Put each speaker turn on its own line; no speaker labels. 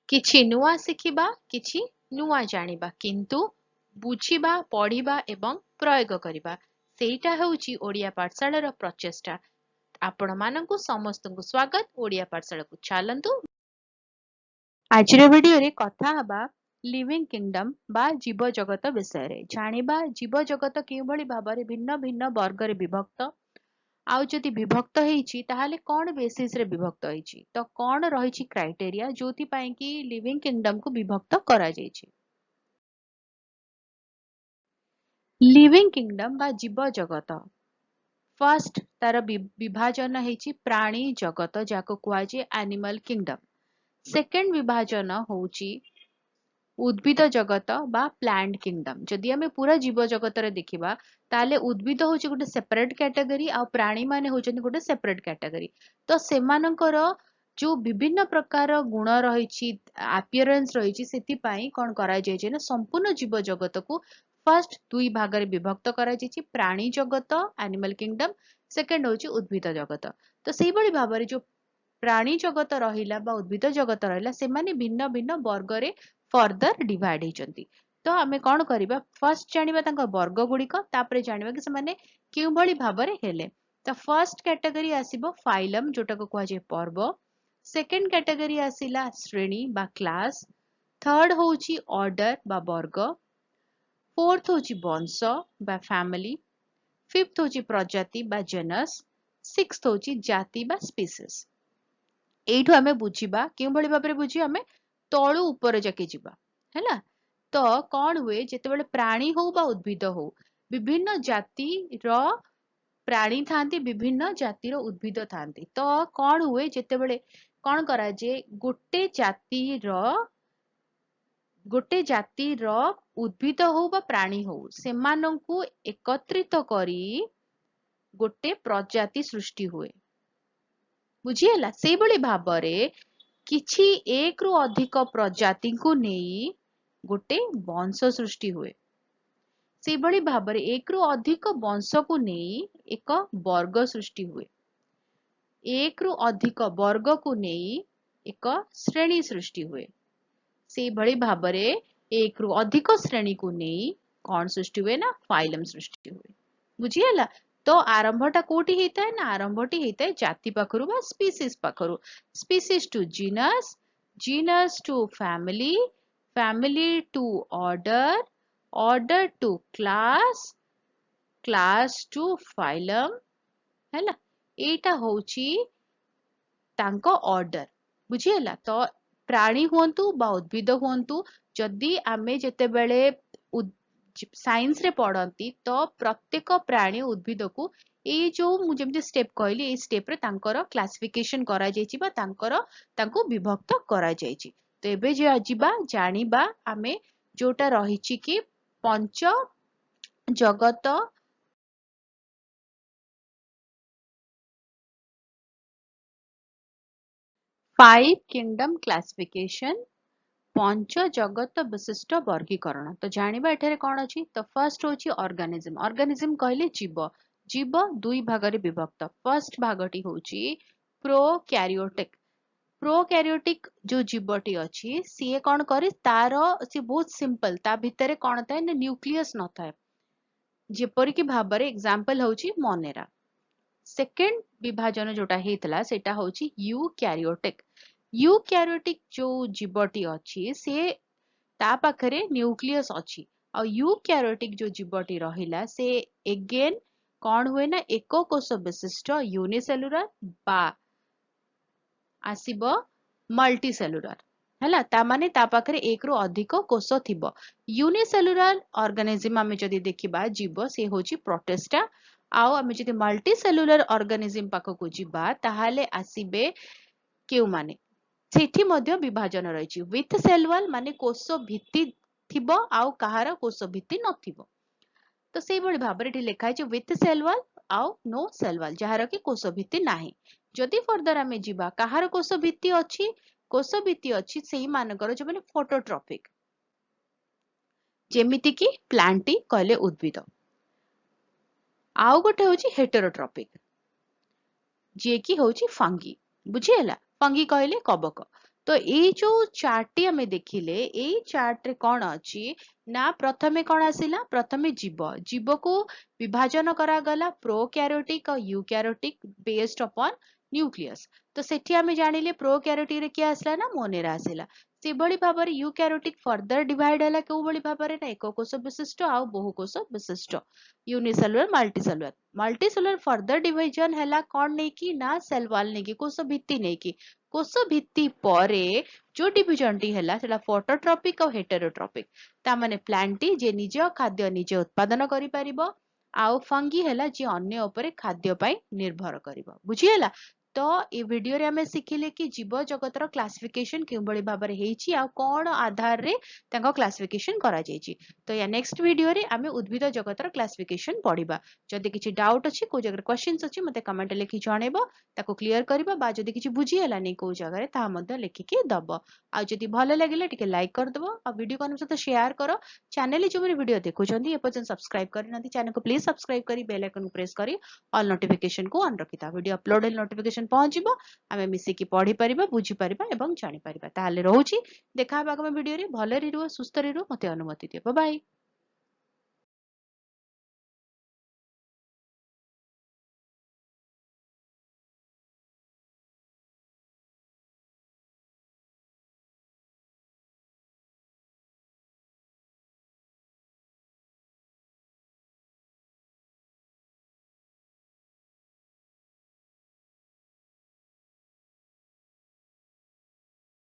किछि नुआ शिखिबा किछि नुआ जानिबा किंतु बुझिबा पढ़िबा एवं प्रयोग करिबा सेटा हेउची ओडिया पाठशालार प्रचेष्टा। आपण मानंकु समस्तंकु स्वागत ओडिया पाठशाला को चलंतु। आजिर वीडियो रे कथा हबा लिविंग किंगडम बा जीव जगत विषय रे जानिबा जीव जगत केउ भली भाबरे भिन्न भिन्न वर्ग रे विभक्त आउ जदि विभक्त ହେଇଛି ତାହେଲେ କଣ ବେସିस ରେ ବିଭକ୍ତ ହେଇଛି ତ କଣ ରହିଛି କ୍ରାଇଟେରିଆ ଯୋଉଥି ପାଇଁ କି ଲିଭିଂ କିଙ୍ଗଡମ କୁ ବିଭକ୍ତ କରାଯାଇଛି। लिविंग किंगडम बा जीव जगत फर्स्ट तार विभाजन ହେଇଛି प्राणी जगत जाको कुआजे एनिमल किंगडम। सेकंड विभाजन होଉଛି उद्भिद जगत बा प्लांट किंगडम। जदि आमे पूरा जीव जगत रे देखिबा ताले उद्भिद होଉଛି गोटे सेपरेट कैटेगरी आ प्राणी माने होचंती गोटे सेपरेट कैटेगरी। तो सेमानकर जो विभिन्न प्रकार गुण रही अपीयरेंस रही सेति पाई कोन करा जाय जे ना संपूर्ण जीव जगत को फर्स्ट दुई भाग रे विभक्त करा जाय प्राणी जगत एनिमल किंगडम सेकंड होची उद्भिद जगत। तो सेही बळी भाबरे जो प्राणी जगत रहिला बा उद्भिद जगत रहिला से माने भिन्न भिन्न वर्ग रे फर्दर डिवाइड होचंती। तो आमे कोन करिबा फर्स्ट जानिबा तांका वर्ग गुडीक तापरे जानिबा कि से माने केउ भली भाबरे हेले। तो फर्स्ट कैटेगरी आसीबो फाइलम जोटा को कुआ जे पर्व। सेकंड कैटेगरी आसीला श्रेणी बा क्लास। थर्ड होची ऑर्डर बा वर्ग। फोर्थ होची वंश बा फैमिली। फिफ्थ होची प्रजाति बा जेनस। सिक्स्थ होची जाति बा स्पीसीज। एठु आमे बुझिबा केउ भली भाबरे बुझी आमे तळु ऊपर जाके जिबा हैला। तो कोन हुए जेतेबेले प्राणी हो बा उद्भिद हो विभिन्न जाति रो प्राणी थांती विभिन्न जाति रो उद्भिद थांती। तो कोन हुए जेतेबेले कोन करा जे गोटे जाति रो उद्भिद हो बा प्राणी हो सेमानंकु एकत्रित करी गोटे प्रजाति सृष्टि हुए बुझिएला। से बळी भाबरे किछि एक रु अधिक प्रजाति को नेई गोटे वंश सृष्टि हुए। से बळी भाबरे एक रु अधिक वंश को नेई एक वर्ग सृष्टि हुए। एक रु अधिक वर्ग को नेई एक श्रेणी सृष्टि हुए। से बळी भाबरे एक रु अधिक श्रेणी को नेई कोन सृष्टि हुए ना फाइलम सृष्टि हुए बुझिएला। तो आरंभटा कोठी हेताय ना आरंभटी हेताय जाति पाखरु बा स्पीसीज पाखरु। Species to genus, genus to family, family to order, order to class, class to phylum हैला। एटा होची तांको ऑर्डर बुझिएला। तो प्राणी हुंतु बा उद्भिद हुंतु जदि आमे जेतेबेले साइंस रे पढ़ती तो प्रत्येक प्राणी उद्भिद को ये जो मुझे स्टेप कहली ये स्टेप रे तांकर क्लासिफिकेशन करा जायछि बा तांको विभक्त करा जायछि। तो एबे जे आजिबा जानिबा आमे जोटा रहिछि कि पंच जगत फाइव किंगडम क्लासिफिकेशन पंच जगत विशिष्ट वर्गीकरण। तो जानिबा एठारे कोन अछि तो फर्स्ट होची ऑर्गेनिज्म। ऑर्गेनिज्म कहले जीव। जीव दुई भाग रे विभक्त। फर्स्ट भागटी होची प्रोकैरियोटिक। प्रोकैरियोटिक जो जीवटी अछि सी कोन करी तारो सी बहुत सिंपल ता भितरे कोन थाए ना न्यूक्लियस न थाए जेपरि कि भाबरे एग्जांपल होची मोनेरा। सेकंड विभाजन जोटा हेतला सेटा होची यूकैरियोटिक। यूकैरियोटिक जो जीवटी अछि से ता पाखरे न्यूक्लियस अछि और यूकैरियोटिक जो जीवटी रहिला से अगेन कोन हुए ना एक कोष विशिष्ट यूनिसेलुलर बा आसीबो मल्टीसेलुलर हैला। ता माने ता पाखरे एक रु अधिक कोष थिबो। यूनिसेलुलर ऑर्गेनिज्म आमे जदि देखिबा जीव से होची प्रोटिस्टा आउ आमे जदि मल्टीसेलुलर ऑर्गेनिज्म पाखकु जिबा ताहाले आसीबे केउ माने सेठी मध्य विभाजन रहिछि विथ सेल वॉल माने कोष भित्ति थिबो आउ कहार कोष भित्ति नथिबो। तो सेही बळी भाबरे एठी लेखा अछि विथ सेल वॉल आउ नो सेल वॉल जहार कि कोष भित्ति नाही। जदि फर्दर आमे जिबा कहार कोष भित्ति अछि सेही मानकर जे माने फोटोट्रॉपिक जेमिति कि प्लांटी कहले उद्भिद। आउ गोटे होची हेटेरोट्रॉपिक जे कि होची फंगी बुझिएला। फंगी कहले कबक। तो ये जो चार्ट आम देखिले यही चार्ट रे कौन अच्छी ना प्रथमे कौन आसिला प्रथमे जीव जीव को विभाजन करागला प्रोकैरियोटिक और यूकैरियोटिक बेस्ड अपॉन न्यूक्लियस तो सेठी आमे जानिले प्रोकैरियोटिक रे किया आसला ना मोनेरा आसिला से भली भाबरे यूकैरियोटिक फर्दर डिवाइड हला केउ भली भाबरे ना एक कोष विशिष्ट आ बहुकोष विशिष्ट यूनिसेलुलर मल्टीसेलुलर फर्दर डिवीजन हला कौन नै कि ना सेल वॉल नै कि कोष भित्ति नै कि कोष भित्ति परे जो डिविजन टी हला सेला फोटोट्रॉपिक और हेटेरोट्रॉपिक ता माने प्लांटी जे निज खाद्य निजे उत्पादन करि परिबो आउ फंगी हला जे अन्य उपरे खाद्य पई निर्भर करिवो बुझी हला तो ए वीडियो रे हमें सिखिले कि जीव जगतर क्लासिफिकेशन केउ भली भाबरे हेची आ कोन आधार रे तांको क्लासिफिकेशन करा जायची तो या नेक्स्ट वीडियो रे हमें उद्भिद जगतर क्लासिफिकेशन पढिबा जदि किछि डाउट अछि को जगह क्वेश्चंस अछि मते कमेंट लिखि जणेबो ताको क्लियर करबा बा जदि किछि बुझी हला नै को जगह रे ता मध्ये लिखि के दबो आ जदि भलो लागिले टिके लाइक कर दबो आ वीडियो को सहित शेयर करो चैनल जो वीडियो देखुछंती ए पर्यंत सब्सक्राइब करनांती चैनल को प्लीज सब्सक्राइब करी बेल आइकन प्रेस करी ऑल नोटिफिकेशन को ऑन रखिता वीडियो अपलोड हेल नोटिफिकेशन पहुंचबो आमे मिसिकी पढ़ी परिबा बुझी परिबा एवं जानि परिबा ताले रहउची देखा बागम वीडियो रे भले रे सुस्त रे मते अनुमति दियो बाय बाय।